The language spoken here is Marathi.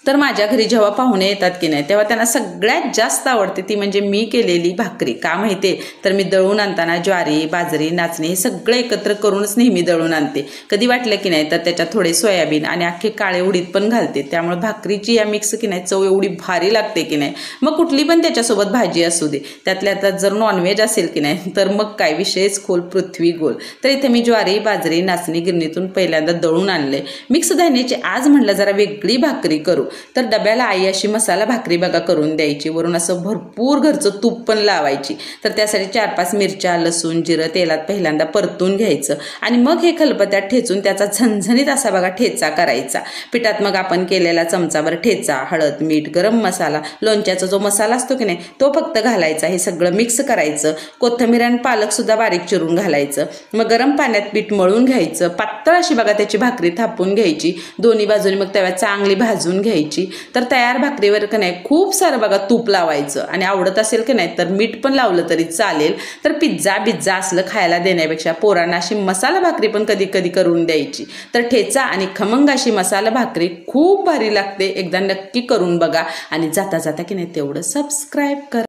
तर माझ्या घरी जेव्हा पाहुणे येतात की नाही तेव्हा त्यांना सगळ्यात जास्त आवडते ती म्हणजे मी केलेली भाकरी। का माहिती आहे, तर मी दळून आणताना ज्वारी, बाजरी, नाचणी हे सगळं एकत्र करूनच नेहमी दळून आणते। कधी वाटलं की नाही तर त्याच्यात थोडे सोयाबीन आणि अख्खे काळे उडीद पण घालते, त्यामुळे भाकरीची या मिक्स की नाही चव एवढी भारी लागते की नाही। मग कुठली पण त्याच्यासोबत भाजी असू दे, त्यातल्या त्यात जर नॉनव्हेज असेल की नाही तर मग काय विषयच खोल पृथ्वी गोल। तर इथे मी ज्वारी, बाजरी, नाचणी गिरणीतून पहिल्यांदा दळून आणले। मिक्स धान्याची आज म्हटलं जरा वेगळी भाकरी करू, तर डब्याला आई अशी मसाला भाकरी बघा करून द्यायची, वरून असं भरपूर घरचं तूप पण लावायची। तर त्यासाठी 4-5 मिरच्या, लसूण, जिरं तेलात पहिल्यांदा परतून घ्यायचं आणि मग हे खलबत्त्यात ठेचून त्याचा झणझणीत असा बघा ठेचा करायचा। पिठात मग आपण केलेला चमचाभर ठेचा, हळद, मीठ, गरम मसाला, लोणच्याचा जो मसाला असतो की नाही तो फक्त घालायचा। हे सगळं मिक्स करायचं। कोथिंबीर आणि पालक सुद्धा बारीक चिरून घालायचं। मग गरम पाण्यात पीठ मळून घ्यायचं, पातळ अशी बघा त्याची भाकरी थापून घ्यायची, दोन्ही बाजूनी मग तव्यात चांगली भाजून घ्यायची। तर तयार भाकरीवर की नाही खूप सारं बघा तूप लावायचं आणि आवडत असेल की नाही तर मीठ पण लावलं तरी चालेल। तर पिझ्झा असलं खायला देण्यापेक्षा पोरांना अशी मसाला भाकरी पण कधी कधी करून द्यायची। तर ठेचा आणि खमंग अशी मसाला भाकरी खूप भारी लागते, एकदा नक्की करून बघा आणि जाता जाता की नाही तेवढं सबस्क्राईब करा।